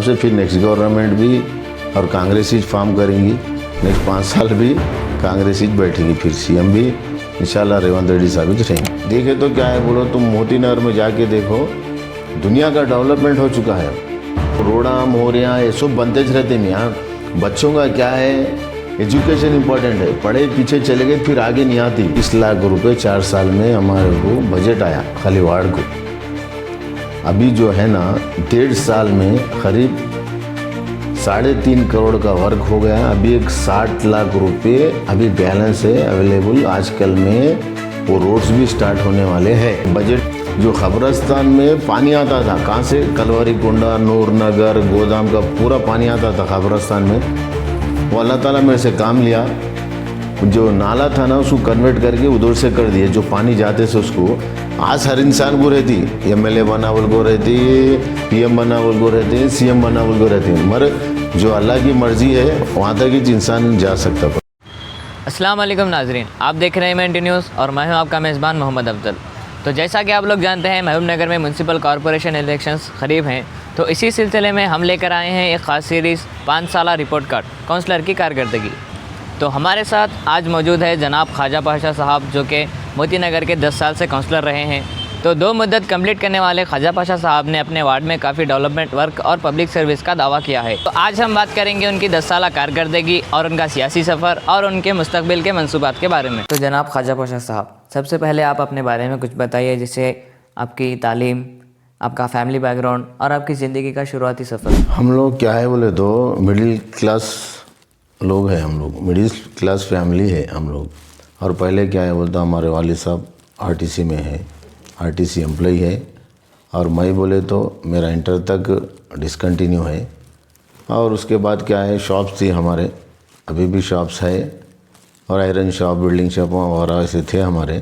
से फिर next government भी और कांग्रेस ही फॉर्म करेंगी। नेक्स्ट 5 साल भी कांग्रेस ही बैठेगी, फिर सीएम भी इंशाल्लाह रेवंत रेड्डी साहब ही रहेंगे। देखे तो क्या है, बोलो तुम मोती नगर में जाके देखो, दुनिया का डेवलपमेंट हो चुका है। रोड़ा मोरियाँ ये सब बनते रहते हैं। यहाँ बच्चों का क्या है, एजुकेशन इम्पोर्टेंट है, पढ़े पीछे चले गए फिर आगे नहीं आती। 20 लाख रुपए 4 साल में हमारे को बजट आया खाली वार्ड को। अभी जो है ना 1.5 साल में करीब 3.5 करोड़ का वर्क हो गया। अभी एक 60 लाख रुपए अभी बैलेंस है अवेलेबल आजकल में। वो रोड्स भी स्टार्ट होने वाले हैं। बजट जो खबरस्तान में पानी आता था, कहाँ से, कलवरी कुंडा, नूरनगर, गोदाम का पूरा पानी आता था खबरस्तान में, वो अल्लाह ताला मेरे से काम लिया। जो नाला था ना उसको कन्वर्ट करके उधर से कर दिए, जो पानी जाते से उसको। आज हर इंसान को रहती, एमएलए बना बोल को रहती, पीएम बना बोल को रहती, सीएम बना बोल को रहती, मगर जो अल्लाह की मर्जी है वहाँ तक ही इंसान जा सकता। अस्सलाम वालेकुम नाजरीन, आप देख रहे हैं MNT न्यूज़ और मैं हूं आपका मेज़बान मोहम्मद अफजल। तो जैसा कि आप लोग जानते हैं, महबूबनगर में म्यूनसिपल कॉरपोरेशन इलेक्शंस करीब हैं, तो इसी सिलसिले में हम लेकर आए हैं एक ख़ास सीरीज़ 5 साला रिपोर्ट कार्ड काउंसलर की कारकर्दगी। तो हमारे साथ आज मौजूद है जनाब ख्वाजा पाशा साहब, जो कि मोती नगर के 10 साल से काउंसलर रहे हैं। तो 2 मुद्दत कंप्लीट करने वाले ख्वाजा पाशा साहब ने अपने वार्ड में काफ़ी डेवलपमेंट वर्क और पब्लिक सर्विस का दावा किया है। तो आज हम बात करेंगे उनकी 10 साला कारकर्दगी और उनका सियासी सफ़र और उनके मुस्तकबिल के मंसूबात के बारे में। तो जनाब ख्वाजा पाशा साहब, सबसे पहले आप अपने बारे में कुछ बताइए, जैसे आपकी तालीम, आपका फैमिली बैकग्राउंड और आपकी ज़िंदगी का शुरुआती सफ़र। हम लोग क्या है बोले तो मिडिल क्लास लोग हैं, हम लोग मिडिल क्लास फैमिली है हम लोग। और पहले क्या है बोलता, हमारे वालिद साहब आरटीसी में है, आरटीसी एम्प्लॉई है। और मैं बोले तो मेरा इंटर तक डिसकंटिन्यू है। और उसके बाद क्या है, शॉप्स थी हमारे, अभी भी शॉप्स है, और आयरन शॉप, बिल्डिंग शॉप वगैरह ऐसे थे हमारे।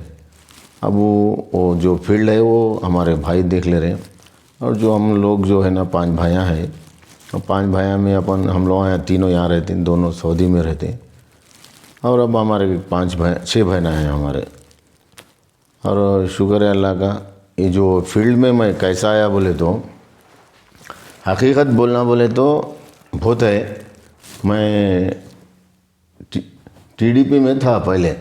अब वो जो फील्ड है वो हमारे भाई देख ले रहे हैं। और जो हम लोग जो है ना 5 भाइयाँ हैं, और 5 भाइयों में अपन हम लोग यहाँ तीनों यहाँ रहते हैं, दोनों सऊदी में रहते हैं। और अब हमारे 6 बहना हैं हमारे। और शुक्र है अल्लाह का, ये जो फील्ड में मैं कैसा आया बोले तो, हकीकत बोलना बोले तो बहुत है। मैं टीडीपी में था पहले,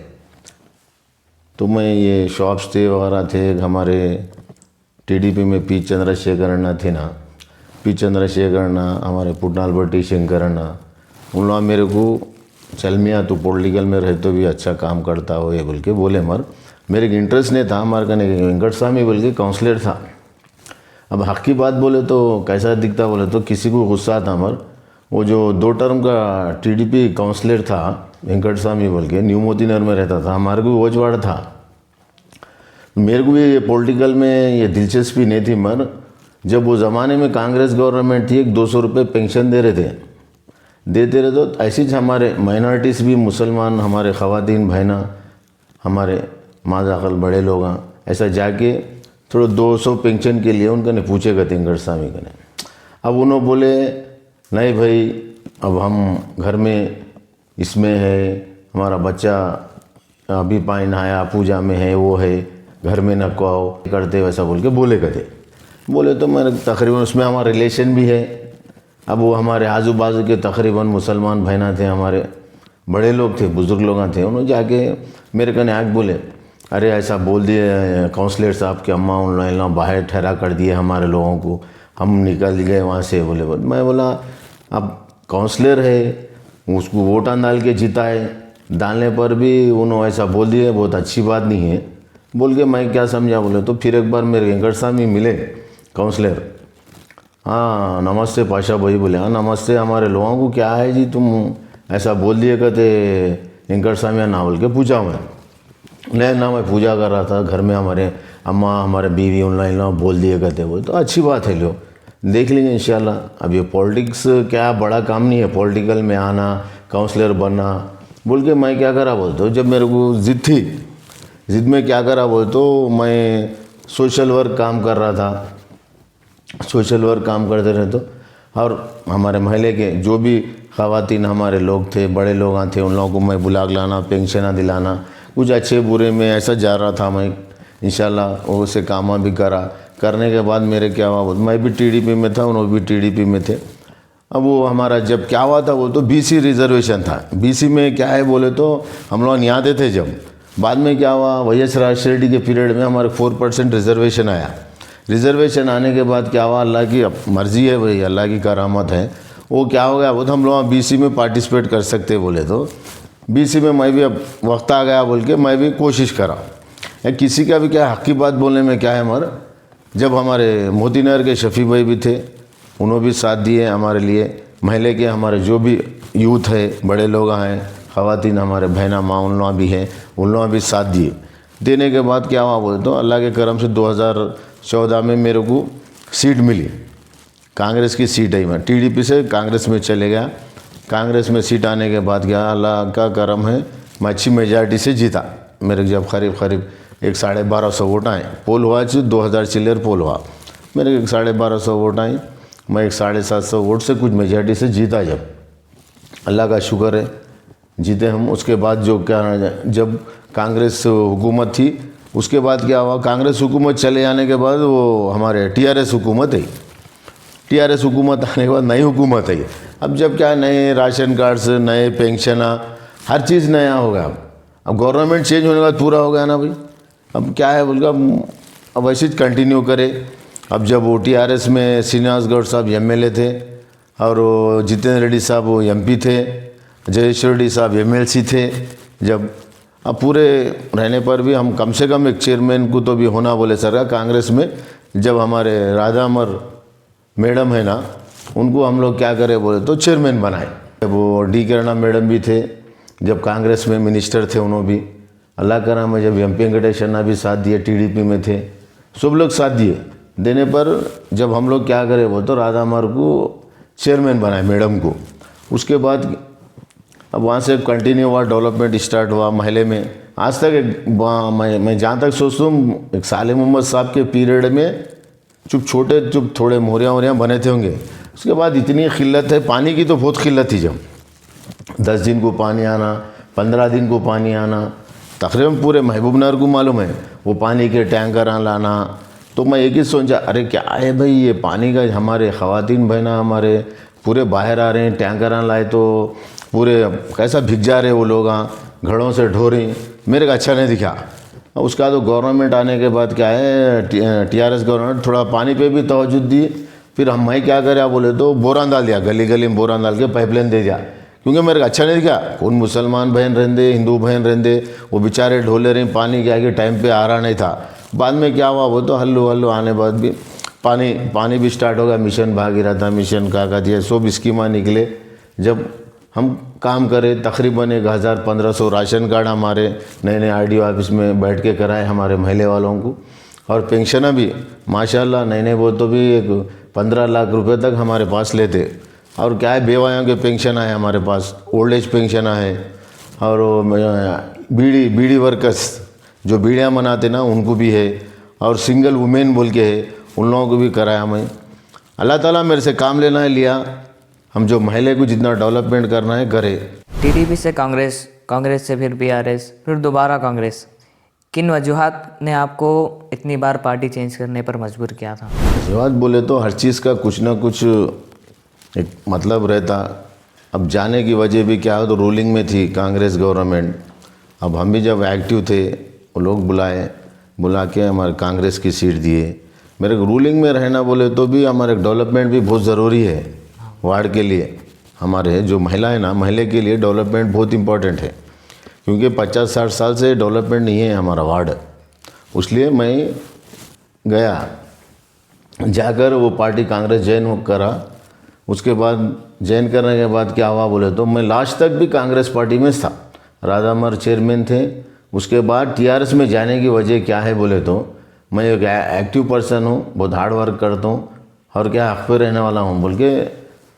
तो मैं ये शॉप्स थे वगैरह थे हमारे टीडीपी में। पी चंद्रशेखर थे ना, पी चंद्रशेखर हमारे पुटनाल भट्टी शंकर उन लोग मेरे को चल मियाँ तू पॉलिटिकल में रहे तो भी अच्छा काम करता हो ये बोल के बोले। मर मेरे को इंटरेस्ट नहीं था, हमारे कहने के वेंकट स्वामी बोल के काउंसलर था। अब हक की बात बोले तो कैसा दिखता बोले तो किसी को गुस्सा था। मर वो जो 2 टर्म का टीडीपी काउंसलर था वेंकट स्वामी बोल के, न्यू मोती नगर में रहता था, हमारे को वोजवाड़ था। मेरे को भी ये पॉलिटिकल में ये दिलचस्पी नहीं थी। मर जब वो ज़माने में कांग्रेस गवर्नमेंट थी, 200 रुपये पेंशन देते रहे, तो ऐसे ही हमारे माइनॉरिटीज़ भी, मुसलमान हमारे ख़वातीन बहना, हमारे माज़ाकल बड़े लोग ऐसा जाके थोड़ा 200 पेंशन के लिए उनका नहीं पूछेगा वेंकट स्वामी का नहीं। अब उन्होंने बोले नहीं भाई, अब हम घर में इसमें है, हमारा बच्चा अभी पानी नहाया, पूजा में है, वो है, घर में न को आओ करते वैसा बोल के बोले तो मैं तकरीबन उसमें हमारा रिलेशन भी है। अब वो हमारे आजू बाजू के तकरीबन मुसलमान बहना थे, हमारे बड़े लोग थे, बुज़ुर्ग लोग थे। उन्होंने जाके मेरे कने आके बोले अरे ऐसा बोल दिए काउंसलर साहब कि अम्मा उन लोग बाहर ठहरा कर दिए हमारे लोगों को, हम निकल गए वहाँ से। बोले मैं बोला अब काउंसलर है, उसको वोट डाल के जीता है, डालने पर भी उन्होंने ऐसा बोल दिए, बहुत अच्छी बात नहीं है बोल के मैं क्या समझा। बोले तो फिर एक बार मेरे वेंकट स्वामी मिले काउंसलर, हाँ नमस्ते पाशा भाई। बोले हाँ नमस्ते, हमारे लोगों को क्या है जी, तुम ऐसा बोल दिए कहते वेंकट स्वामी ना बोल के पूछा। मैं नहीं ना, मैं पूजा कर रहा था घर में, हमारे अम्मा हमारे बीवी ऑनलाइन बोल दिए कहते। बोले तो अच्छी बात है, लो देख लेंगे इंशाल्लाह। अब ये पॉलिटिक्स क्या बड़ा काम नहीं है, पॉलिटिकल में आना, काउंसलर बनना बोल के। मैं क्या करा बोलते हो, जब मेरे को ज़िद थी, ज़िद में क्या करा बोलते तो मैं सोशल वर्क काम कर रहा था। सोशल वर्क काम करते रहे तो, और हमारे महल्ले के जो भी ख़वातीन हमारे लोग थे, बड़े लोग थे, उन लोगों को मैं बुला के लाना, पेंशन दिलाना, कुछ अच्छे बुरे में ऐसा जा रहा था मैं। इंशाल्लाह वो से काम भी करा। करने के बाद मेरे क्या हुआ, मैं भी टीडीपी में था, उन्होंने भी टीडीपी में थे। अब वो हमारा जब क्या हुआ था वो तो बीसी रिजर्वेशन था। बीसी में क्या है बोले तो हम लोग यहाँ आते थे जब, बाद में क्या हुआ YS राजशेखर रेड्डी के पीरियड में हमारे 4% रिजर्वेशन आया। रिजर्वेशन आने के बाद क्या हुआ, अल्लाह की मर्ज़ी है भाई, अल्लाह की करामत है, वो क्या हो गया, वो तो हम लोग बीसी में पार्टिसिपेट कर सकते बोले तो बीसी में मैं भी अब वक्त आ गया बोल के मैं भी कोशिश करा। या किसी का भी क्या हक़ की बात बोलने में क्या है, हमारा जब हमारे मोती नगर के शफ़ी भाई भी थे, उन्होंने भी साथ दिए हमारे लिए। महल्ले के हमारे जो भी यूथ है, बड़े लोग हैं, ख़वातीन हमारे बहना माँ, उन लोग भी हैं, उन लोग भी साथ दिए। देने के बाद क्या हुआ बोले तो अल्लाह के करम से 2014 में मेरे को सीट मिली, कांग्रेस की सीट आई। मैं TDP से कांग्रेस में चले गया। कांग्रेस में सीट आने के बाद क्या अल्लाह का करम है, मैं अच्छी मेजॉरिटी से जीता। मेरे जब करीब 1250 वोट आए, पोल हुआ 2000 चिल्लर पोल हुआ, मेरे 1250 वोट आए, मैं 750 वोट से कुछ मेजॉरिटी से जीता। जब अल्लाह का शुक्र है जीते हम। उसके बाद जो क्या जब कांग्रेस हुकूमत थी, उसके बाद क्या हुआ, कांग्रेस हुकूमत चले जाने के बाद वो हमारे TRS हुकूमत है। TRS हुकूमत आने के बाद नई हुकूमत है। अब जब क्या नए राशन कार्ड्स, नए पेंशन, हर चीज़ नया हो गया। अब गवर्नमेंट चेंज होने के बाद पूरा हो गया ना भाई। अब क्या है बोल अब वैसे कंटिन्यू करे। अब जब वो TRS में श्रीनिवास गौड़ साहब MLA थे और वो जितेंद्र रेड्डी साहब वो MP थे, जयेश रेड्डी साहब MLC थे। जब अब पूरे रहने पर भी हम कम से कम एक चेयरमैन को तो भी होना बोले सरकार कांग्रेस में। जब हमारे राधा अमर मैडम है ना, उनको हम लोग क्या करें बोले तो चेयरमैन बनाए। जब वो D किरणा मैडम भी थे, जब कांग्रेस में मिनिस्टर थे, उन्होंने भी अल्लाह का नाम है, जब MP वेंकटेश्वरना भी साथ दिए, TDP में थे, सब लोग साथ दिए। देने पर जब हम लोग क्या करें वो तो राधा अमर को चेयरमैन बनाए मैडम को। उसके बाद अब वहाँ से कंटिन्यू हुआ, डेवलपमेंट स्टार्ट हुआ महल्ले में। आज तक मैं जहाँ तक सोचता हूँ, एक साले मोहम्मद साहब के पीरियड में चुप थोड़े मोरियाँ बने थे होंगे। उसके बाद इतनी किल्लत है, पानी की तो बहुत किल्लत थी। जब 10 दिन को पानी आना, 15 दिन को पानी आना, तकरीबन पूरे महबूब नगर को मालूम है वो पानी के टैंकर लाना। तो मैं एक ही सोचा, अरे क्या है भाई ये पानी का, हमारे ख़वातीन बहना हमारे पूरे बाहर आ रहे हैं, टैंकर लाए तो पूरे कैसा भिग जा रहे वो लोग, घड़ों से ढो रही। मेरे को अच्छा नहीं दिखा। उसका तो गवर्नमेंट आने के बाद क्या है, TRS गवर्नमेंट थोड़ा पानी पे भी तवज्जो दी। फिर मैं क्या करें बोले तो बोरान डाल दिया, गली गली में बोरान डाल के पाइपलाइन दे दिया, क्योंकि मेरे को अच्छा नहीं दिखा। कौन मुसलमान बहन रहते, हिंदू बहन रहते, वो बेचारे ढोले रहे, पानी क्या कि टाइम पे आ रहा नहीं था। बाद में क्या हुआ वो तो हल्लो आने बाद भी पानी भी स्टार्ट हो गया। मिशन भागीरथ, मिशन का दिया, सब स्कीमा निकले। जब हम काम करें तकरीबन 1000-1500 राशन कार्ड हमारे नए RDO ऑफिस में बैठ के कराए हमारे महल्ले वालों को। और पेंशन भी माशाल्लाह नए बोल तो भी एक 15 लाख रुपए तक हमारे पास लेते। और क्या है, बेवायों के पेंशन आए हमारे पास, ओल्ड एज पेंशन है। और बीड़ी वर्कर्स जो बीड़ियाँ मनाते ना उनको भी है। और सिंगल वुमेन बोल के है, उन लोगों को भी कराया मैं। अल्लाह ताला मेरे से काम लेना है लिया, हम जो महल्ले को जितना डेवलपमेंट करना है करे। TDP से कांग्रेस, कांग्रेस से फिर PRS, फिर दोबारा कांग्रेस, किन वजूहात ने आपको इतनी बार पार्टी चेंज करने पर मजबूर किया था? वजूहात बोले तो हर चीज़ का कुछ ना कुछ एक मतलब रहता। अब जाने की वजह भी क्या हो, तो रूलिंग में थी कांग्रेस गवर्नमेंट। अब हम भी जब एक्टिव थे, वो लोग बुला के हमारे कांग्रेस की सीट दिए। मेरे को रूलिंग में रहना बोले तो भी हमारे डेवलपमेंट भी बहुत ज़रूरी है वार्ड के लिए। हमारे जो महिला है ना, महल्ले के लिए डेवलपमेंट बहुत इम्पोर्टेंट है, क्योंकि 50-60 साल से डेवलपमेंट नहीं है हमारा वार्ड। इसलिए मैं गया, जाकर वो पार्टी कांग्रेस ज्वाइन करा। उसके बाद ज्वाइन करने के बाद क्या हुआ बोले तो मैं लास्ट तक भी कांग्रेस पार्टी में था। राधा अमर चेयरमैन थे। उसके बाद TRS में जाने की वजह क्या है बोले तो मैं एक एक्टिव पर्सन हूँ, बहुत हार्ड वर्क करता हूँ और क्या हक़ पे रहने वाला हूँ बोल के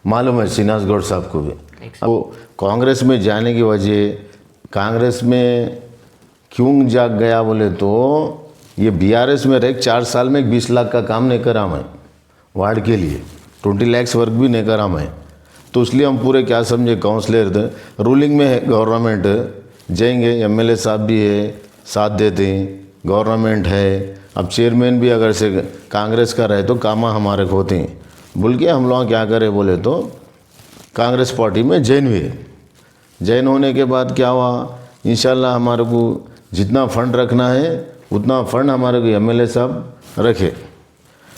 मालूम है श्रीनिवास गौड़ साहब को भी। वो कांग्रेस में जाने की वजह, कांग्रेस में क्यों जाग गया बोले तो ये BRS में रह 4 साल में 20 लाख का काम नहीं करा मैं वार्ड के लिए, 20 लाख वर्क भी नहीं करा मैं। तो इसलिए हम पूरे क्या समझे, काउंसलर थे, रूलिंग में है गवर्नमेंट, जाएंगे MLA साहब भी है साथ देते हैं, गवर्नमेंट है। अब चेयरमैन भी अगर से कांग्रेस का रहे तो काम हमारे होते हैं बोल के हम लोग क्या करें बोले तो कांग्रेस पार्टी में जॉइन हुए। जॉइन होने के बाद क्या हुआ, इंशाल्लाह हमारे को जितना फंड रखना है उतना फंड हमारे को एमएलए साहब रखे।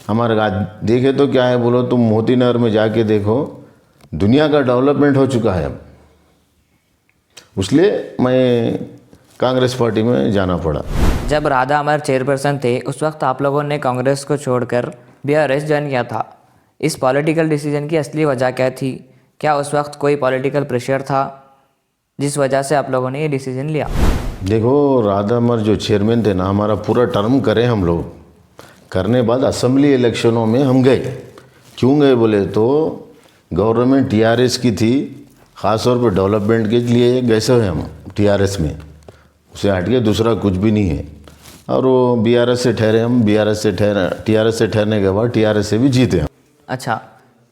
हमारे आज देखे तो क्या है, बोलो तुम मोती नगर में जाके देखो, दुनिया का डेवलपमेंट हो चुका है अब। इसलिए मैं कांग्रेस पार्टी में जाना पड़ा। जब राधा अमर चेयरपर्सन थे उस वक्त आप लोगों ने कांग्रेस को छोड़कर बीआरएस ज्वाइन किया था। इस पॉलिटिकल डिसीजन की असली वजह क्या थी? क्या उस वक्त कोई पॉलिटिकल प्रेशर था जिस वजह से आप लोगों ने ये डिसीजन लिया? देखो, राधा अमर जो चेयरमैन थे ना, हमारा पूरा टर्म करे हम लोग, करने बाद असेंबली इलेक्शनों में हम गए। क्यों गए बोले तो गवर्नमेंट टीआरएस की थी, ख़ास तौर पर डेवलपमेंट के लिए गए हुए हम टीआरएस में, उसे हट के दूसरा कुछ भी नहीं है। और वो बीआरएस से ठहरे हम, टीआरएस से ठहरने के बाद टीआरएस से भी जीते हम। अच्छा,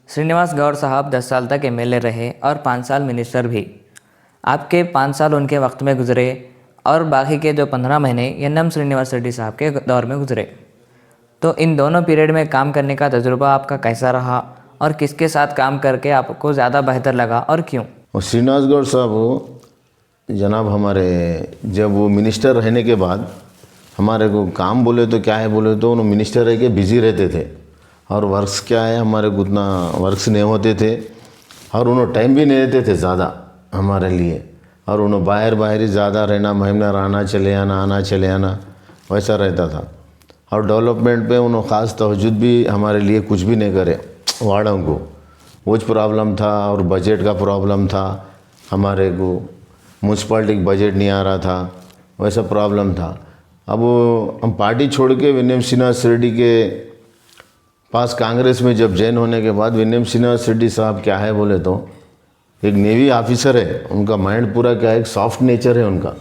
श्रीनिवास गौड़ साहब 10 साल तक एमएलए रहे और 5 साल मिनिस्टर भी। आपके 5 साल उनके वक्त में गुजरे और बाकी के जो 15 महीने एन.एम. श्रीनिवास रेड्डी साहब के दौर में गुजरे। तो इन दोनों पीरियड में काम करने का तजुर्बा आपका कैसा रहा और किसके साथ काम करके आपको ज़्यादा बेहतर लगा और क्यों? और श्रीनिवास गौड़ साहब जनाब हमारे जब वो मिनिस्टर रहने के बाद हमारे को काम बोले तो क्या है बोले तो उन्होंने मिनिस्टर रह के बिज़ी रहते थे और वर्क्स क्या है हमारे को उतना वर्क्स नहीं होते थे और उन्होंने टाइम भी नहीं देते थे ज़्यादा हमारे लिए। और उन्होंने बाहर ही ज़्यादा रहना, महीना आना चले आना वैसा रहता था। और डेवलपमेंट पे उन्होंने ख़ास तवज्जुद भी हमारे लिए कुछ भी नहीं करे। वार्डों को वो प्रॉब्लम था और बजट का प्रॉब्लम था, हमारे को म्यूनसिपाल्टी बजट नहीं आ रहा था, वैसा प्रॉब्लम था। अब हम पार्टी छोड़ के विनय श्रीनिवास रेड्डी के पास कांग्रेस में जब जॉइन होने के बाद, विनय श्रीनिवास रेड्डी साहब क्या है बोले तो एक नेवी ऑफिसर है, उनका माइंड पूरा क्या है, एक सॉफ्ट नेचर है उनका।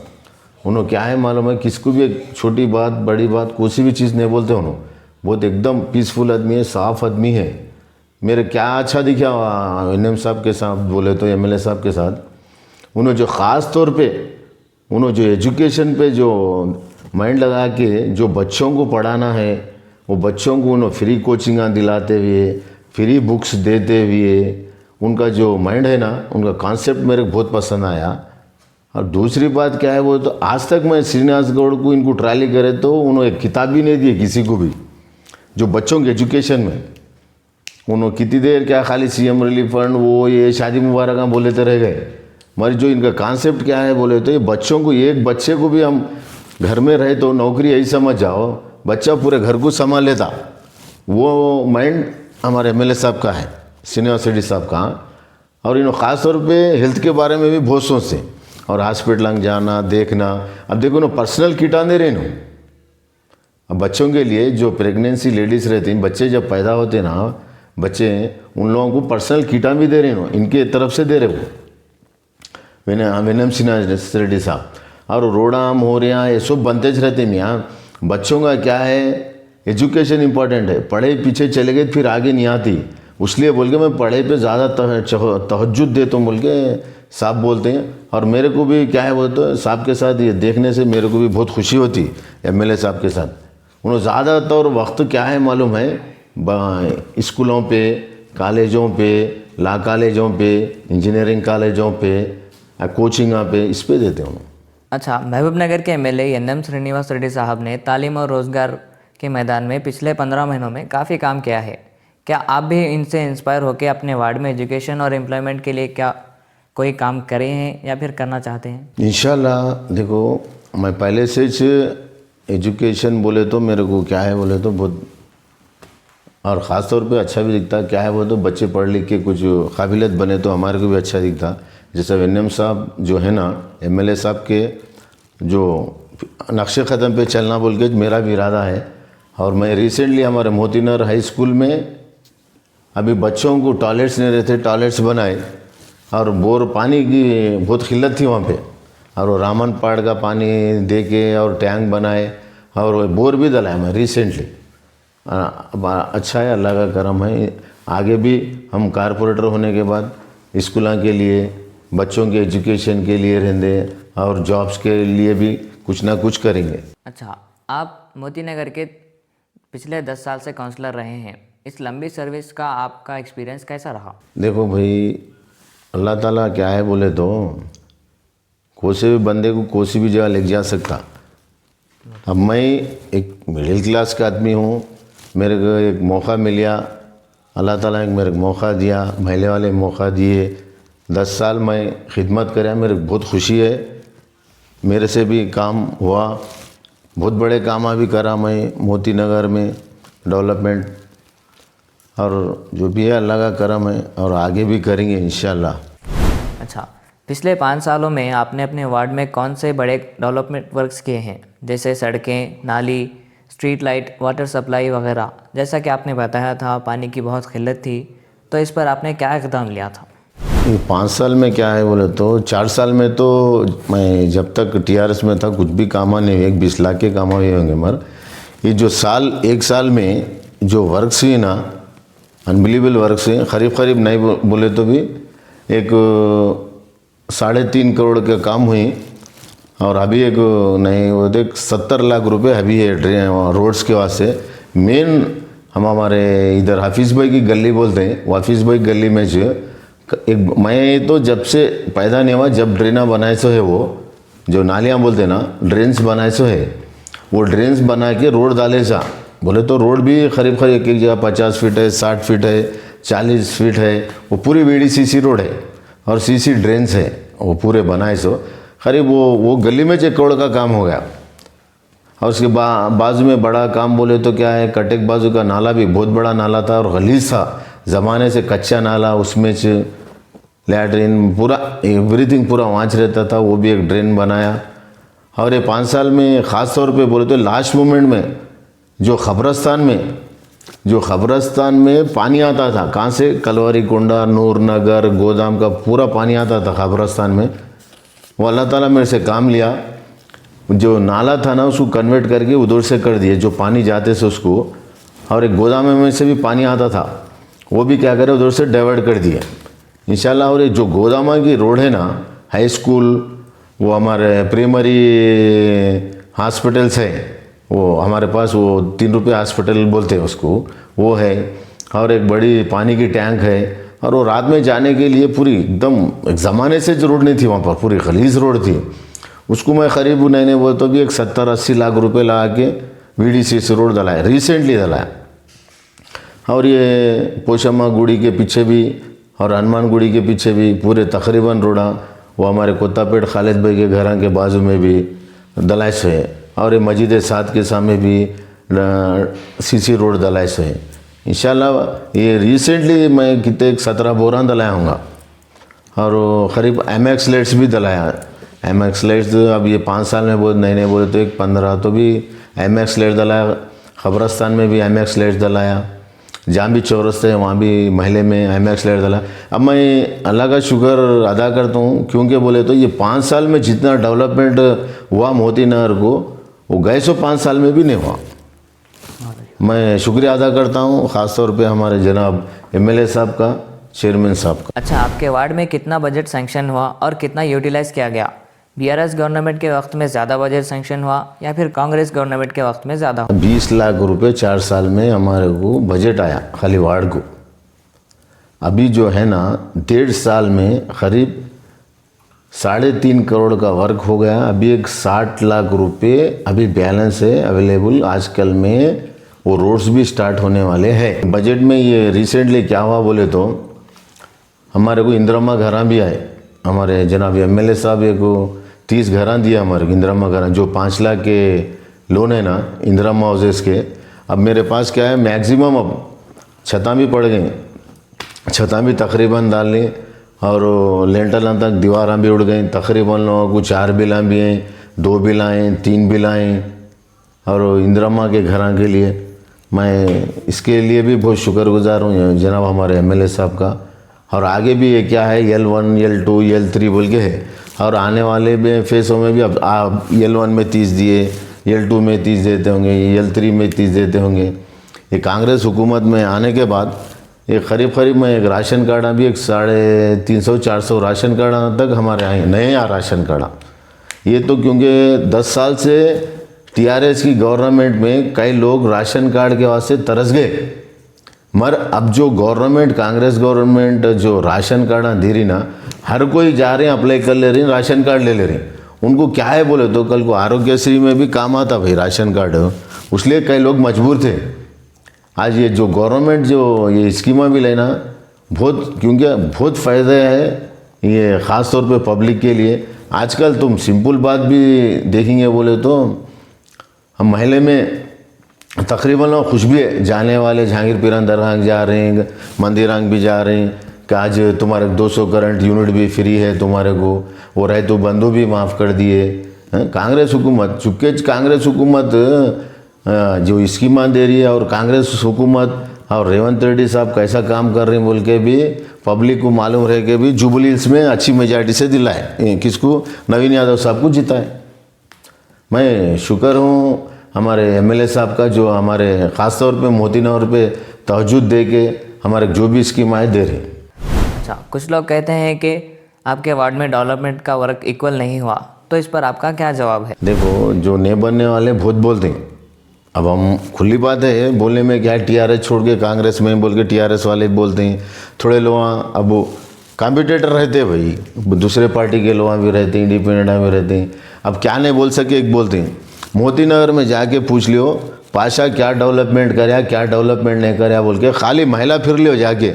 उन्होंने क्या है मालूम है, किसको भी एक छोटी बात बड़ी बात कोई भी चीज़ नहीं बोलते उन्होंने। बहुत एकदम पीसफुल आदमी है, साफ आदमी है। मेरे क्या अच्छा दिखा विनय साहब के साथ बोले तो एमएलए साहब के साथ, उन्होंने जो ख़ास तौर पे उन्होंने जो एजुकेशन पे जो माइंड लगा के जो बच्चों को पढ़ाना है, वो बच्चों को उन्होंने फ्री कोचिंग दिलाते हुए, फ्री बुक्स देते हुए, उनका जो माइंड है ना, उनका कॉन्सेप्ट मेरे को बहुत पसंद आया। और दूसरी बात क्या है वो तो आज तक मैं श्रीनिवास गौड़ को इनको ट्राई करे तो उन्होंने एक किताब भी नहीं दी किसी को भी, जो बच्चों के एजुकेशन में। उन्होंने कितनी देर क्या खाली सीएम रिलीफ फंड वो ये शादी मुबारक बोलेते रह गए। मगर जो इनका कॉन्सेप्ट क्या है बोले तो ये बच्चों को, एक बच्चे को भी हम घर में रहे तो नौकरी यही समझ जाओ, बच्चा पूरे घर को संभाल लेता। वो माइंड हमारे एमएलए साहब का है, श्रीनिवास रेड्डी साहब का। और इन्होंने ख़ास तौर पे हेल्थ के बारे में भी बहुत सोचते और हॉस्पिटल देखना देखना। अब देखो ना, पर्सनल किट दे रहे हैं। अब बच्चों के लिए जो प्रेगनेंसी लेडीज़ रहती हैं, बच्चे जब पैदा होते ना बच्चे, उन लोगों को पर्सनल किटा भी दे रहे हैं, इनके तरफ से दे रहे वो विनय श्रीनिवास रेड्डी साहब। और रोडाम हो रहे हैं, ये सब बनते रहते हैं यहाँ। बच्चों का क्या है, एजुकेशन इंपॉर्टेंट है, पढ़े पीछे चले गए फिर आगे नहीं आती। इसलिए बोल के मैं पढ़े पे ज़्यादा तवज्जुद देता हूँ बोल के साहब बोलते हैं। और मेरे को भी क्या है बोलते हैं, साहब के साथ ये देखने से मेरे को भी बहुत खुशी होती एमएलए साहब के साथ। उन्होंने ज़्यादातर वक्त क्या है मालूम है, स्कूलों पे, कॉलेजों पे, लॉ कॉलेजों पे, इंजीनियरिंग कॉलेजों पे, कोचिंग पे, इस पे देते हूँ। अच्छा, महबूब नगर के एमएलए एन.एम. श्रीनिवास रेड्डी साहब ने तालीम और रोज़गार के मैदान में पिछले 15 महीनों में काफ़ी काम किया है। क्या आप भी इनसे इंस्पायर होकर अपने वार्ड में एजुकेशन और एम्प्लॉयमेंट के लिए क्या कोई काम करे हैं या फिर करना चाहते हैं? इंशाल्लाह। देखो, मैं पहले से एजुकेशन बोले तो मेरे को क्या है बोले तो बहुत, और ख़ास तौर पे अच्छा भी दिखता क्या है बोले तो बच्चे पढ़ लिख के कुछ काबिलियत बने तो हमारे को भी अच्छा दिखता। जैसे विनय साहब जो है ना, एमएलए साहब के जो नक्शे क़दम पे चलना बोल के मेरा भी इरादा है। और मैं रिसेंटली हमारे मोतीनगर हाई स्कूल में अभी बच्चों को टॉयलेट्स नहीं रहते, टॉयलेट्स बनाए। और बोर पानी की बहुत किल्लत थी वहाँ पे, और वो रामन पहाड़ का पानी दे के और टैंक बनाए और बोर भी डलाए मैं रिसेंटली। अच्छा है, अल्लाह का करम है। आगे भी हम कारपोरेटर होने के बाद स्कूलों के लिए, बच्चों के एजुकेशन के लिए रहेंगे और जॉब्स के लिए भी कुछ ना कुछ करेंगे। अच्छा, आप मोती नगर के पिछले 10 साल से काउंसलर रहे हैं। इस लंबी सर्विस का आपका एक्सपीरियंस कैसा रहा? देखो भाई, अल्लाह ताला क्या है बोले तो कोई भी बंदे को कोई भी जगह ले जा सकता। अब मैं एक मिडिल क्लास का आदमी हूँ, मेरे को एक मौका मिल गया, अल्लाह ताला ने मेरे को मौका दिया, महले वाले मौका दिए, 10 साल मैं खिदमत कराया, मेरे को बहुत खुशी है। मेरे से भी काम हुआ, बहुत बड़े काम भी करा मैं मोती नगर में डेवलपमेंट, और जो भी है अल्लाह का करम है और आगे भी करेंगे इंशाल्लाह। अच्छा, पिछले 5 सालों में आपने अपने वार्ड में कौन से बड़े डेवलपमेंट वर्क्स किए हैं, जैसे सड़कें, नाली, स्ट्रीट लाइट, वाटर सप्लाई वगैरह? जैसा कि आपने बताया था पानी की बहुत किल्लत थी, तो इस पर आपने क्या इक़दाम लिया था? ये 5 साल में क्या है बोले तो 4 साल में तो मैं जब तक TRS में था कुछ भी काम नहीं हुए, 20 लाख के काम हुए होंगे, मगर ये जो एक साल में जो वर्क्स हुई ना, अनबिलीवेबल वर्क्स हुए, करीब नहीं बोले तो भी एक 3.5 करोड़ के काम हुई। और अभी एक नहीं वो देख 70 लाख रुपए अभी है रोड्स के वास्ते। मेन हम हमारे इधर हाफिज़ भाई की गली बोलते हैं, वो हाफिज़ भाई गली में जो एक मैं तो जब से पैदा नहीं हुआ जब ड्रेना बनाए सो है, वो जो नालियाँ बोलते हैं ना, ड्रेन्स बनाए सो है, वो ड्रेन्स बना के रोड डाले सा बोले तो रोड भी करीब एक जगह 50 फीट है, 60 फीट है, 40 फीट है, वो पूरी VDCC रोड है और CC ड्रेन्स है, वो पूरे बनाए सो करीब वो गली में 1 करोड़ का काम हो गया। और उसके बाजू में बड़ा काम बोले तो क्या है, कटेक बाजू का नाला भी बहुत बड़ा नाला था और गलीज था, ज़माने से कच्चा नाला, उसमें लैट्रिन पूरा एवरीथिंग पूरा वाँच रहता था, वो भी एक ड्रेन बनाया। और ये 5 साल में ख़ास तौर पे बोले तो लास्ट मोमेंट में जो खबरस्तान में पानी आता था, कहाँ से, कलवारी कोंडा, नूर नगर, गोदाम का पूरा पानी आता था खबरस्तान में, वो अल्लाह ताला मेरे से काम लिया। जो नाला था ना उसको कन्वर्ट करके उधर से कर दिए, जो पानी जाते से उसको, और एक गोदाम में से भी पानी आता था वो भी क्या करे उधर से डाइवर्ट कर दिए इंशाल्लाह। और ये जो गोदामा की रोड है ना, हाई स्कूल, वो हमारे प्राइमरी हॉस्पिटल्स है, वो हमारे पास वो 3 रुपये हॉस्पिटल बोलते हैं उसको, वो है, और एक बड़ी पानी की टैंक है, और वो रात में जाने के लिए पूरी एकदम एक ज़माने से जो रोड नहीं थी वहाँ पर, पूरी खलीज रोड थी, उसको मैं करीब नहीं बोल तो भी एक 70-80 लाख रुपए लगा के VDCC रोड डलाया, रिसेंटली डलाया। और ये पोशम्मा गुड़ी के पीछे भी और हनुमान गुड़ी के पीछे भी पूरे तकरीबन रोड़ा, वो हमारे कोत्तापेट खालिद भाई के घर के बाजू में भी दलाइश है, और ये मस्जिद साथ के सामने भी CC रोड दलाइश है इंशाल्लाह। ये रिसेंटली मैं कितने 17 बोरा दलाया हूँगा, और करीब MX लाइट्स भी दलाया। MX लाइट्स अब ये 5 साल में बहुत नए बोले तो एक 15 तो भी MX लाइट दलाया, खबरस्तान में भी MX लाइट दलाया, जहाँ भी चौरस्ते है वहाँ भी महले में MX लाइट दलाया। अब मैं अल्लाह का शुक्र अदा करता हूँ, क्योंकि बोले तो ये 5 साल में जितना डेवलपमेंट हुआ मोती नगर को, वो गए 5 साल में भी नहीं हुआ। मैं शुक्रिया अदा करता हूँ ख़ास तौर पे हमारे जनाब MLA साहब का, चेयरमैन साहब का। अच्छा, आपके वार्ड में कितना बजट सैंक्शन हुआ और कितना यूटिलाइज़ किया गया? BRS गवर्नमेंट के वक्त में ज़्यादा बजट सैंक्शन हुआ या फिर कांग्रेस गवर्नमेंट के वक्त में ज़्यादा? 20 लाख रुपए 4 साल में हमारे को बजट आया खाली वार्ड को। अभी जो है ना 1.5 साल में करीब 3.5 करोड़ का वर्क हो गया। अभी एक 60 लाख रुपए अभी बैलेंस है अवेलेबल, आजकल में वो रोड्स भी स्टार्ट होने वाले हैं। बजट में ये रिसेंटली क्या हुआ बोले तो हमारे को इंदिरा घरा भी आए, हमारे जनाब MLA साहब एक 30 घरा दिया हमारे को इंदिरा घरा, जो 5 लाख के लोन है ना इंदिरा हाउसेस के। अब मेरे पास क्या है मैक्सिमम अब छतें भी पड़ गई, छतें भी तकरीबन डाल ली, और लेंटर तक दीवारें भी उड़ गई। तकरीबन लोगों को 4 बिलाँ भी हैं, 2 बिलाँ हैं, 3 बिलाँ हैं, और इंदिरा के घरों के लिए मैं इसके लिए भी बहुत शुक्रगुजार हूँ जनाब हमारे MLA साहब का। और आगे भी ये क्या है L1, L2, L3 बोल के है, और आने वाले भी फेसों में भी अब L1 में 30 दिए, L2 में 30 देते होंगे, L3 में 30 देते होंगे। ये कांग्रेस हुकूमत में आने के बाद ये करीब में एक राशन कार्ड भी एक 350-400 राशन कार्ड तक हमारे आए नए राशन कार्ड। ये तो क्योंकि 10 साल से TRS की गवर्नमेंट में कई लोग राशन कार्ड के वास्ते तरस गए, मगर अब जो गवर्नमेंट कांग्रेस गवर्नमेंट जो राशन कार्ड दे रही ना, हर कोई जा रहे हैं, अप्लाई कर ले रहे हैं, राशन कार्ड ले ले रहे हैं। उनको क्या है बोले तो कल को आरोग्यश्री में भी काम आता भाई राशन कार्ड, उसलिए कई लोग मजबूर थे। आज ये जो गवर्नमेंट जो ये स्कीमा भी लेना बहुत, क्योंकि बहुत फ़ायदा है ये ख़ास तौर पे पब्लिक के लिए। आजकल तुम सिंपल बात भी देखेंगे बोले तो हम महीने में तकरीबन लोग खुश भी है, जाने वाले जहांगीर पीरन दरगाह जा रहे हैं, मंदिरांग भी जा रहे हैं कि आज तुम्हारे 200 करंट यूनिट भी फ्री है तुम्हारे को, वो रहे तो बंधु भी माफ़ कर दिए। कांग्रेस हुकूमत, चूँकि कांग्रेस हुकूमत जो स्कीमा दे रही है और कांग्रेस हुकूमत और रेवंत रेड्डी साहब कैसा काम कर रहे हैं बोल के भी पब्लिक को मालूम रहे कि भी जुबली हिल्स में अच्छी मेजॉरिटी से दिलाए, किसको, नवीन यादव साहब को जिताए। मैं शुक्र हूँ हमारे एमएलए साहब का जो हमारे ख़ास तौर पे मोती नगर पे तवज्जुद दे के हमारे जो भी स्कीमाएँ दे रहे हैं। अच्छा, कुछ लोग कहते हैं कि आपके वार्ड में डेवलपमेंट का वर्क इक्वल नहीं हुआ, तो इस पर आपका क्या जवाब है? देखो, जो नहीं बनने वाले बहुत बोलते हैं। अब हम खुली बात है बोलने में क्या है, टीआरएस छोड़ के कांग्रेस में बोल के टीआरएस वाले बोलते हैं। थोड़े लोग अब वो कॉम्पिटिटर रहते हैं भाई, दूसरे पार्टी के लोग भी रहते हैं, इंडिपेंडेंट भी रहते हैं। अब क्या नहीं बोल सके, एक बोलते हैं। मोती नगर में जाके पूछ लियो पाशा क्या डेवलपमेंट कराया, क्या डेवलपमेंट नहीं कराया बोल के, खाली महिला फिर लियो जाके।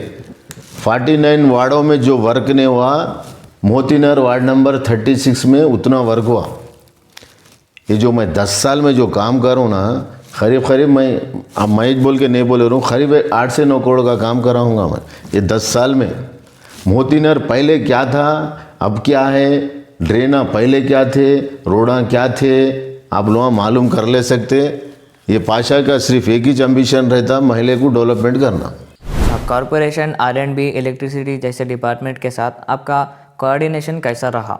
49 वार्डों में जो वर्क नहीं हुआ, मोती नगर वार्ड नंबर 36 में उतना वर्क हुआ। ये जो मैं 10 साल में जो काम करूँ ना, करीब मैं बोल के नहीं बोल रहा हूँ, करीब 8 से 9 करोड़ का काम कराऊँगा मैं ये 10 साल में। मोती नगर पहले क्या था, अब क्या है, ड्रेना पहले क्या थे, रोडा क्या थे, आप लोग मालूम कर ले सकते। ये पाशा का सिर्फ एक ही एम्बिशन रहता, महिला को डेवलपमेंट करना। कॉरपोरेशन, R&B, इलेक्ट्रिसिटी जैसे डिपार्टमेंट के साथ आपका कोऑर्डिनेशन कैसा रहा?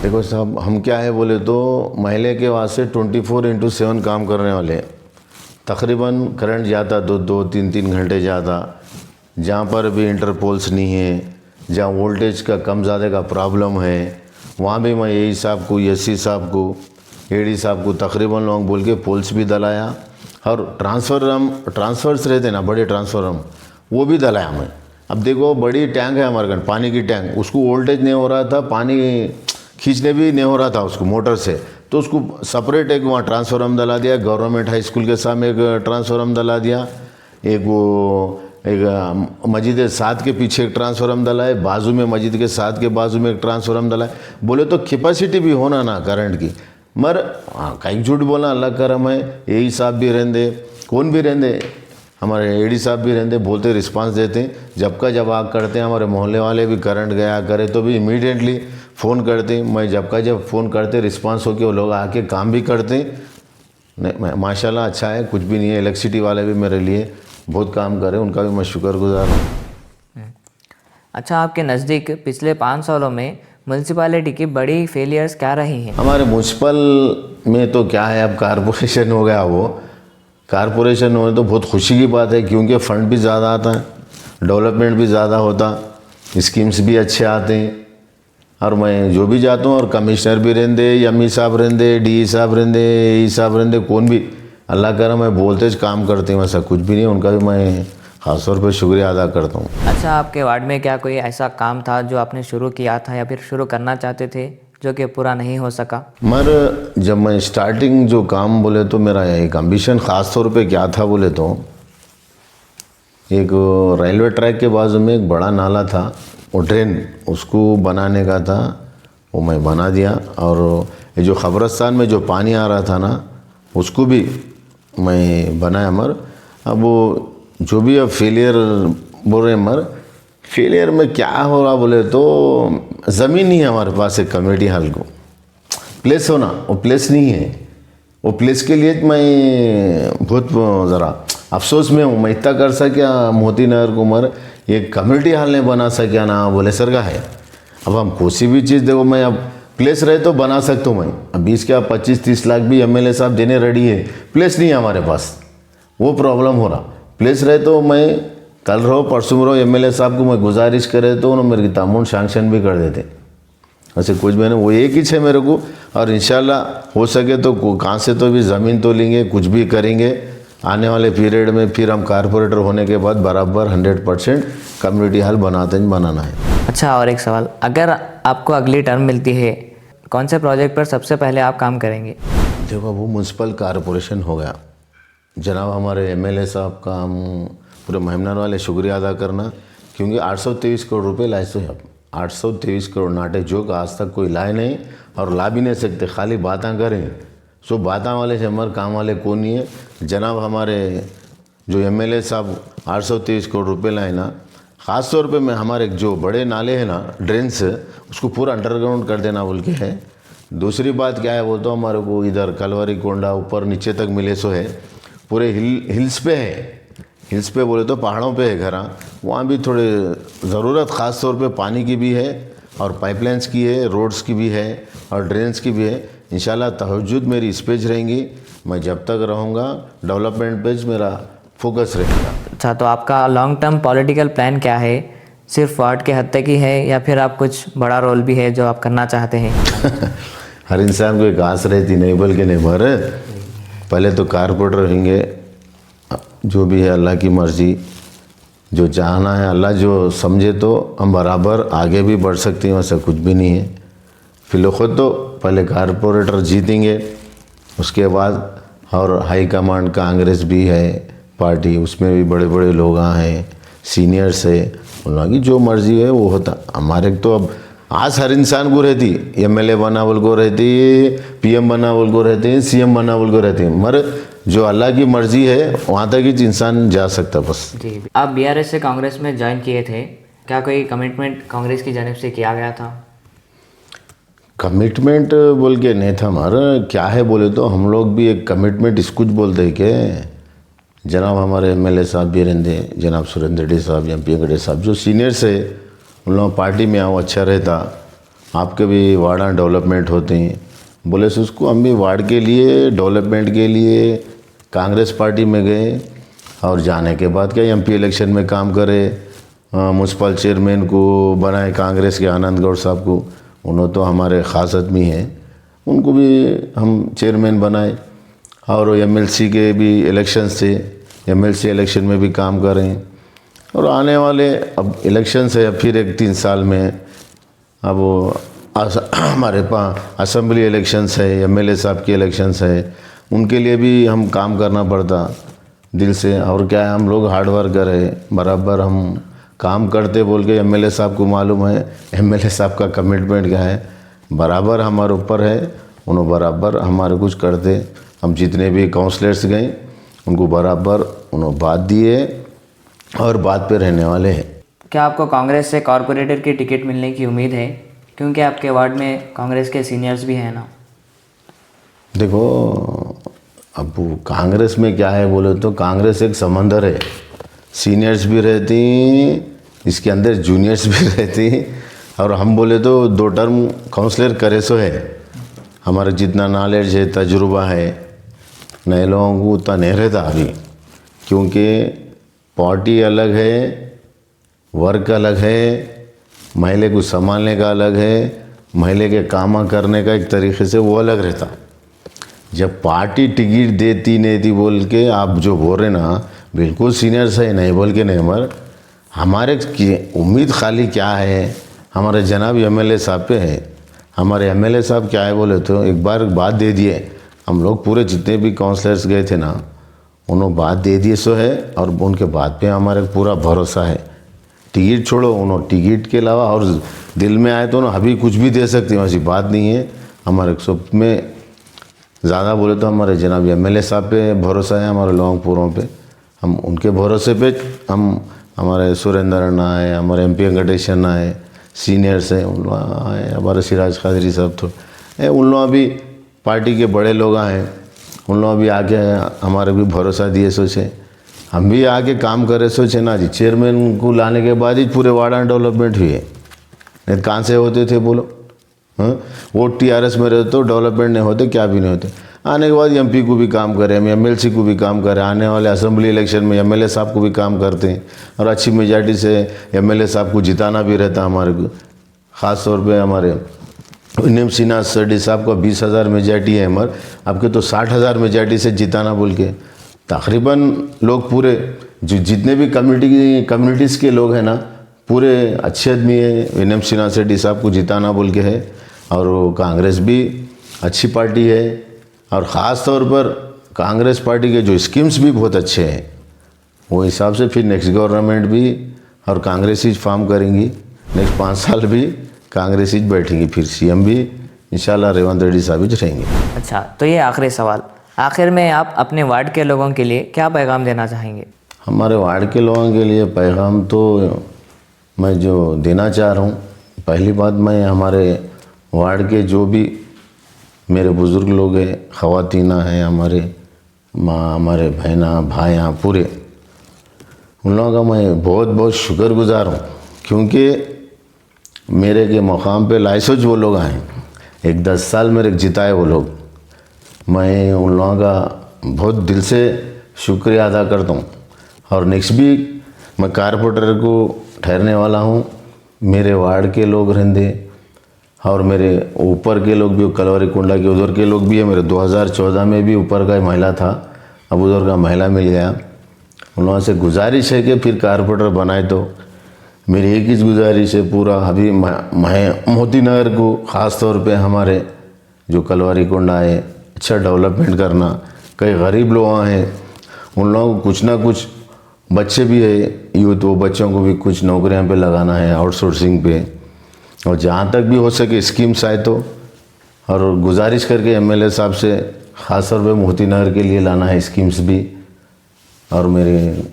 देखो साहब, हम क्या है बोले तो महिला के वास्ते 24/7 काम करने वाले हैं। तकरीबन करंट जाता 2-2, 3-3 घंटे जाता। जहाँ पर भी इंटरपोल्स नहीं है, जहाँ वोल्टेज का कम ज़्यादा का प्रॉब्लम है, वहाँ भी मैं यही साहब को, एससी साहब को, एडी साहब को तकरीबन लोग बोल के पोल्स भी दलाया। और ट्रांसफर्स रहते ना, बड़े ट्रांसफार्मर, वो भी दलाया मैं। अब देखो, बड़ी टैंक है हमारे घर, पानी की टैंक, उसको वोल्टेज नहीं हो रहा था, पानी खींचने भी नहीं हो रहा था उसको मोटर से, तो उसको सेपरेट एक वहाँ ट्रांसफार्मर दला दिया। गवर्नमेंट हाई स्कूल के सामने एक ट्रांसफार्मर दला दिया, एक मस्जिद 7 के पीछे एक ट्रांसफार्मर दला है, बाजू में मस्जिद के 7 के बाजू में एक ट्रांसफार्मर दला है। बोले तो कैपेसिटी भी होना ना करंट की, मर कहीं झूठ बोला, अल्लाह करम है। यही साहब भी रहते, कौन भी रहते, हमारे एडी साहब भी रहते, बोलते रिस्पांस देते हैं, जब का जब आग करते हैं। हमारे मोहल्ले वाले भी करंट गया करे तो भी इमीडिएटली फ़ोन करते हैं। मैं जब का जब फ़ोन करते रिस्पांस हो के वो लोग आके काम भी करते हैं। नहीं, माशाल्लाह अच्छा है, कुछ भी नहीं है। इलेक्ट्रिसिटी वाले भी मेरे लिए बहुत काम करे, उनका भी मैं शुक्रगुजार हूँ। अच्छा, आपके नज़दीक पिछले 5 सालों में म्यूनसिपालिटी की बड़ी फेलियर्स क्या रही हैं? हमारे म्यूनसिपल में तो क्या है, अब कारपोरेशन हो गया। वो कारपोरेशन होने तो बहुत खुशी की बात है, क्योंकि फ़ंड भी ज़्यादा आता है, डेवलपमेंट भी ज़्यादा होता, स्कीम्स भी अच्छे आते हैं। और मैं जो भी जाता हूँ, और कमिश्नर भी रहते, एमई साहब रहते, डी साहब रहते, ए साहब रहते, कौन भी अल्लाह करा मैं बोलते काम करते हैं, ऐसा कुछ भी नहीं। उनका भी मैं ख़ास तौर पर शुक्रिया अदा करता हूँ। अच्छा, आपके वार्ड में क्या कोई ऐसा काम था जो आपने शुरू किया था या फिर शुरू करना चाहते थे जो कि पूरा नहीं हो सका? मगर जब मैं स्टार्टिंग जो काम बोले तो मेरा एक एम्बिशन ख़ास तौर पे क्या था बोले तो, एक रेलवे ट्रैक के बाजू में एक बड़ा नाला था, वो ड्रेन उसको बनाने का था, वो मैं बना दिया। और ये जो खबरस्तान में जो पानी आ रहा था ना, उसको भी मैं बनाया। मर अब वो जो भी अब फेलियर बोल रहे, मर फेलियर में क्या हो रहा बोले तो, ज़मीन नहीं है हमारे पास एक कम्युनिटी हॉल को प्लेस होना, वो प्लेस नहीं है। वो प्लेस के लिए मैं बहुत ज़रा अफसोस में हूँ। मैं इतना कर सका मोती नगर को, मर एक कम्युनिटी हॉल नहीं बना सका ना, बोले सर का है। अब हम कोई भी चीज़ देखो, मैं अब प्लेस रहे तो बना सकता हूँ मैं। अब 20 क्या 25-30 लाख भी एमएलए साहब देने रेडी है, प्लेस नहीं है हमारे पास, वो प्रॉब्लम हो रहा। प्लेस रहे तो मैं कल रहो परसों रहो एमएलए साहब को मैं गुजारिश करे तो उन्होंने मेरे की अमाउंट सैंक्शन भी कर देते। ऐसे कुछ भी नहीं, वो एक ही है मेरे को। और इंशाल्लाह हो सके तो कहाँ से तो भी ज़मीन तो लेंगे, कुछ भी करेंगे आने वाले पीरियड में। फिर हम कारपोरेटर होने के बाद बराबर 100% कम्युनिटी हॉल बनाना है। अच्छा, और एक सवाल, अगर आपको अगली टर्म मिलती है, कौन से प्रोजेक्ट पर सबसे पहले आप काम करेंगे? देखो, वो म्यूनसिपल कॉरपोरेशन हो गया। जनाब हमारे एमएलए साहब का हम पूरे महिमनगर वाले शुक्रिया अदा करना, क्योंकि 823 करोड़ रुपए लाए सो अब 823 करोड़ नाटे जो कि आज तक कोई लाए नहीं और ला भी नहीं सकते, खाली बातें करें। सो बातें वाले से हमारे काम वाले कौन नहीं है। जनाब हमारे जो एमएलए साहब 823 करोड़ रुपए लाए ना, ख़ास तौर पे मैं हमारे जो बड़े नाले हैं ना, ड्रेन्स, उसको पूरा अंडरग्राउंड कर देना बोल के है। दूसरी बात क्या है, वो तो हमारे को इधर कलवरी कोंडा ऊपर नीचे तक मिले सो है, पूरे हिल्स पे है। हिल्स पे बोले तो पहाड़ों पे है घर, वहाँ भी थोड़े ज़रूरत ख़ास तौर पे पानी की भी है और पाइपलाइंस की है, रोड्स की भी है और ड्रेन्स की भी है। इंशाल्लाह तहज्जुद मेरी इस पेज रहेंगी, मैं जब तक रहूँगा डेवलपमेंट पेज मेरा फोकस रहेगा। अच्छा, तो आपका लॉन्ग टर्म पॉलिटिकल प्लान क्या है? सिर्फ वार्ड के हद तक ही है या फिर आप कुछ बड़ा रोल भी है जो आप करना चाहते हैं? हर इंसान को एक आस रहती, नहीं बोल के नहीं भर। पहले तो कारपोरेटर होंगे, जो भी है अल्लाह की मर्ज़ी, जो चाहना है अल्लाह जो समझे तो हम बराबर आगे भी बढ़ सकते हैं, वैसा कुछ भी नहीं है। फिलहाल तो पहले कारपोरेटर जीतेंगे, उसके बाद और हाई कमांड कांग्रेस भी है पार्टी, उसमें भी बड़े बड़े लोग हैं, सीनियर्स है, उन लोगों की जो मर्ज़ी है वो होता। हमारे तो अब आज हर इंसान को रहती, एमएलए बना बोल को रहती, पीएम बना बोल को रहती, सीएम बना बोल को रहती, मगर जो अल्लाह की मर्ज़ी है वहाँ तक ही इंसान जा सकता बस। जी, आप बीआरएस से कांग्रेस में ज्वाइन किए थे, क्या कोई कमिटमेंट कांग्रेस की जानिब से किया गया था? कमिटमेंट बोल के नहीं था हमारा, क्या है बोले तो हम लोग भी एक कमिटमेंट इसकुछ बोलते हैं कि जनाब हमारे एमएलए साहब भी रहते, जनाब सुरेंद्र रेड्डी साहब या पी गढ़े साहब जो सीनियर्स है, उन लोगों पार्टी में आओ अच्छा रहता, आपके भी वार्डा डेवलपमेंट होते हैं बोले से उसको हम भी वार्ड के लिए डेवलपमेंट के लिए कांग्रेस पार्टी में गए और जाने के बाद क्या एमपी इलेक्शन में काम करे, म्यूनसिपल चेयरमैन को बनाए कांग्रेस के आनंद गौड़ साहब को, उन्होंने तो हमारे ख़ास आदमी हैं, उनको भी हम चेयरमैन बनाए और एमएलसी के भी इलेक्शंस थे, एमएलसी इलेक्शन में भी काम करें और आने वाले अब इलेक्शन है, अब फिर एक 3 साल में अब हमारे पास असेंबली इलेक्शंस है, एमएलए साहब के इलेक्शंस है, उनके लिए भी हम काम करना पड़ता दिल से। और क्या है, हम लोग हार्ड वर्कर है, बराबर हम काम करते बोल के एमएलए साहब को मालूम है, एमएलए साहब का कमिटमेंट क्या है, बराबर हमारे ऊपर है, उन्होंने बराबर हमारे कुछ करते। हम जितने भी काउंसलर्स गए उनको बराबर उन्होंने बात दिए और बात पे रहने वाले हैं। क्या आपको कांग्रेस से कॉरपोरेटर की टिकट मिलने की उम्मीद है, क्योंकि आपके वार्ड में कांग्रेस के सीनियर्स भी हैं ना? देखो, अब कांग्रेस में क्या है बोले तो कांग्रेस एक समंदर है, सीनियर्स भी रहती, इसके अंदर जूनियर्स भी रहती, और हम बोले तो 2 टर्म काउंसलर करे सो है, हमारा जितना नॉलेज है, तजुर्बा है, नए लोगों को उतना नहीं रहता अभी, क्योंकि पार्टी अलग है, वर्क अलग है, महिला को संभालने का अलग है, महिला के काम करने का एक तरीके से वो अलग रहता। जब पार्टी टिकट देती नहीं थी बोल के आप जो बोल रहे ना, बिल्कुल सीनियर्स है, नहीं बोल के नहीं, मगर हमारे उम्मीद खाली क्या है, हमारे जनाब एमएलए साहब पे है। हमारे एमएलए साहब क्या है बोले तो एक बार बात दे दिए, हम लोग पूरे जितने भी काउंसलर्स गए थे ना, उन्होंने बात दे दिए सो है और उनके बात पे हमारे पूरा भरोसा है। टिकट छोड़ो, उन्होंने टिकट के अलावा और दिल में आए तो ना अभी कुछ भी दे सकते हैं, ऐसी बात नहीं है। हमारे सब में ज़्यादा बोले तो हमारे जनाब एमएलए साहब पे भरोसा है, हमारे लोंगपुरों पे, हम उनके भरोसे पे हम हमारे सुरेंद्र अन्ना है, हमारे एमपी वेंकटेश अन्ना है, सीनियर्स हैं, उन लोग आए, हमारे सिराज कादरी साहब तो उन लोग भी पार्टी के बड़े लोग हैं, उन लोग भी आके हमारे भी भरोसा दिए सोचे, हम भी आके काम करे सोचे ना जी। चेयरमैन को लाने के बाद ही पूरे वार्ड डेवलपमेंट हुए, नहीं कहाँ से होते थे बोलो? हाँ, वो टीआरएस में रहते तो डेवलपमेंट नहीं होते, क्या भी नहीं होते। आने के बाद एमपी को भी काम करें, हम एमएलसी को भी काम करें, आने वाले असेंबली इलेक्शन में एमएलए साहब को भी काम करते हैं और अच्छी मेजॉरिटी से एमएलए साहब को जिताना भी रहता हमारे को। ख़ास तौर पे हमारे विनियम सिन्हा रेड्डी साहब का 20,000 मेजॉरिटी है, हमारे आपके तो 60,000 मेजॉरिटी से जिताना बोल के तकरीबन लोग पूरे जो जितने भी कम्युनिटीज़ के लोग हैं ना, पूरे अच्छे आदमी है। विनम सिन्हा शेट्टी साहब को जिताना बोल के है, और वो कांग्रेस भी अच्छी पार्टी है, और ख़ास तौर पर कांग्रेस पार्टी के जो स्कीम्स भी बहुत अच्छे हैं। वो हिसाब से फिर नेक्स्ट गवर्नमेंट भी और कांग्रेस ही फॉर्म करेंगी। नेक्स्ट 5 साल भी कांग्रेस ही बैठेंगी, फिर सीएम भी इंशाल्लाह रेवंत रेड्डी साहब ही रहेंगे। अच्छा, तो ये आखिरी सवाल, आखिर में आप अपने वार्ड के लोगों के लिए क्या पैगाम देना चाहेंगे? हमारे वार्ड के लोगों के लिए पैगाम तो मैं जो देना चाह रहा हूँ, पहली बात मैं हमारे वार्ड के जो भी मेरे बुज़ुर्ग लोग हैं, ख़वातीना हैं, हमारे माँ, हमारे बहना, भाइयाँ पूरे, उन लोगों का मैं बहुत बहुत शुक्रगुज़ार हूँ, क्योंकि मेरे के मकाम पे लाइसोज वो लोग आए, एक 10 साल मेरे जिताए वो लोग। मैं उन लोगों का बहुत दिल से शुक्रिया अदा करता हूँ। और नेक्स्ट भी मैं कारपोरेटर को ठहरने वाला हूँ। मेरे वार्ड के लोग रहंदे और मेरे ऊपर के लोग भी, कलवरी कुंडा के उधर के लोग भी है। मेरे 2014 में भी ऊपर का महिला था, अब उधर का महिला मिल गया। उन लोगों से गुजारिश है कि फिर कारपोरेटर बनाए। तो मेरी एक ही गुजारिश है, पूरा अभी मोती नगर को ख़ास तौर पे हमारे जो कलवरी कुंडा है अच्छा डेवलपमेंट करना। कई गरीब लोग हैं, उन लोगों को कुछ ना कुछ, बच्चे भी है यूथ, वो बच्चों को भी कुछ नौकरियां पे लगाना है, आउटसोर्सिंग पे, और जहाँ तक भी हो सके स्कीम्स आए तो। और गुजारिश करके एमएलए साहब से ख़ास तौर पे मोती नगर के लिए लाना है स्कीम्स भी। और मेरी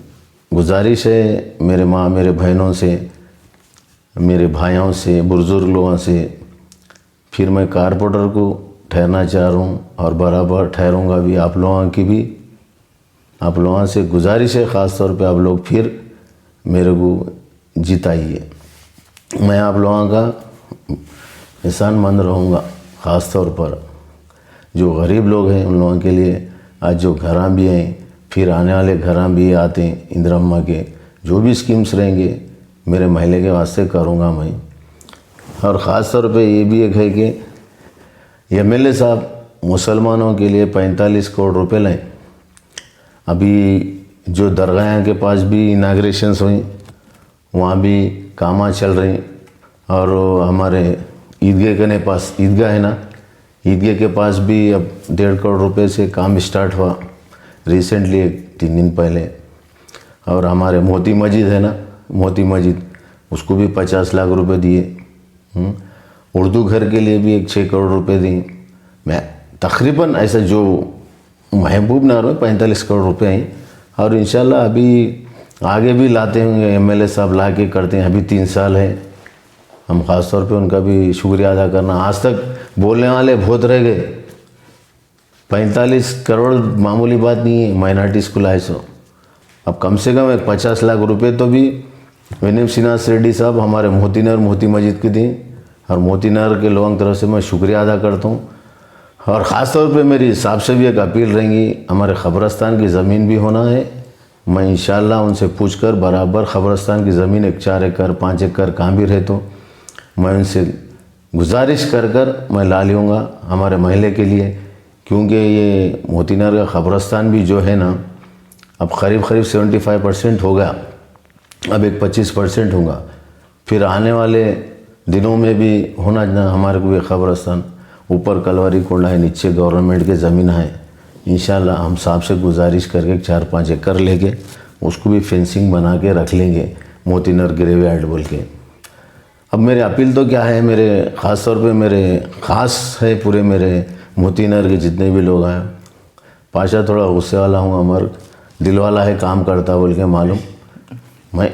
गुजारिश है मेरे माँ, मेरे बहनों से, मेरे भाइयों से, बुजुर्ग लोगों से, फिर मैं कारपोरेटर को ठहरना चाह रहा हूँ और बराबर ठहरूँगा भी। आप लोगों की भी, आप लोगों से गुजारिश है ख़ास तौर पे आप लोग फिर मेरे को जिताइए। मैं आप लोगों का एहसानमंद रहूँगा। ख़ास तौर पर जो गरीब लोग हैं उन लोगों के लिए आज जो घरां भी हैं, फिर आने वाले घरां भी आते हैं, इंदिरा अम्मा के जो भी स्कीम्स रहेंगे मेरे महल्ले के वास्ते करूँगा मैं। और ख़ास तौर पे ये भी एक है कि एमएलए साहब मुसलमानों के लिए 45 करोड़ रुपए लाए। अभी जो दरगाह के पास भी इनाग्रेशंस हुई, वहाँ भी कामा चल रही। और हमारे ईदगाह के पास, ईदगाह है ना, ईदगाह के पास भी अब 1.5 करोड़ रुपए से काम स्टार्ट हुआ रिसेंटली, 3 दिन पहले। और हमारे मोती मस्जिद है ना, मोती मस्जिद, उसको भी 50 लाख रुपए दिए। उर्दू घर के लिए भी 6 करोड़ रुपए दिए। मैं तकरीबन ऐसा जो महबूब नगर में 45 करोड़ रुपए हैं। और इंशाल्लाह अभी आगे भी लाते होंगे, एमएलए साहब ला के करते हैं। अभी 3 साल है, हम ख़ास तौर पे उनका भी शुक्रिया अदा करना। आज तक बोलने वाले बहुत रह गए, 45 करोड़ मामूली बात नहीं है माइनॉरिटी स्कूल आए सो। अब कम से कम 50 लाख रुपए तो भी विनम सिन्हा शेट्टी साहब हमारे मोती नगर, मोती मस्जिद के दिए। और मोती नगर के लोगों की तरफ से मैं शुक्रिया अदा करता हूँ। और ख़ास तौर पे मेरी साहब से भी एक अपील रहेंगी, हमारे ख़बरस्तान की ज़मीन भी होना है। मैं इंशाल्लाह उनसे पूछकर बराबर ख़बरस्तान की ज़मीन 1 4 एकड़ 5 एकड़ कहाँ भी रहे तो मैं उनसे गुजारिश कर मैं ला लूँगा हमारे महल्ले के लिए। क्योंकि ये मोती नगर का ख़बरस्तान भी जो है ना, अब करीब 75% हो गया, अब एक 25% होगा। फिर आने वाले दिनों में भी होना ना हमारे को ये ख़बरस्तान। ऊपर कलवरी कुंडा है, नीचे गवर्नमेंट के ज़मीन है। इंशाल्लाह हम साहब से गुजारिश करके 4-5 एकड़ लेके उसको भी फेंसिंग बना के रख लेंगे, मोती नगर ग्रेवयार्ड बोल के। अब मेरी अपील तो क्या है, मेरे ख़ास तौर पे मेरे ख़ास है पूरे मेरे मोती नगर के जितने भी लोग हैं। पाशा थोड़ा गुस्से वाला हूँ, अमर दिल वाला है, काम करता बोल के मालूम, मैं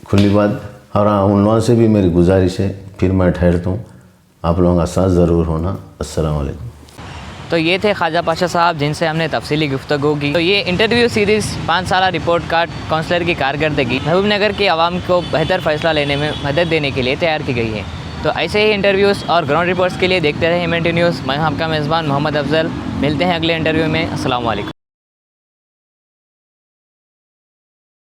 खुली बात। और हाँ, उन लोगों से भी मेरी गुजारिश है, फिर मैं ठहरता हूँ, आप लोगों का साथ ज़रूर होना। अस्सलाम वालेकुम। तो ये थे ख्वाजा पाशा साहब जिनसे हमने तफसीली गुफ्तगू की। तो ये इंटरव्यू सीरीज़ 5 साला रिपोर्ट कार्ड काउंसलर की कारकर्दगी महबूब नगर के आवाम को बेहतर फ़ैसला लेने में मदद देने के लिए तैयार की गई है। तो ऐसे ही इंटरव्यूज़ और ग्राउंड रिपोर्ट्स के लिए देखते रहे MNT न्यूज़। मैं हूं आपका मेज़बान मोहम्मद अफजल। मिलते हैं अगले इंटरव्यू में। अस्सलाम वालेकुम।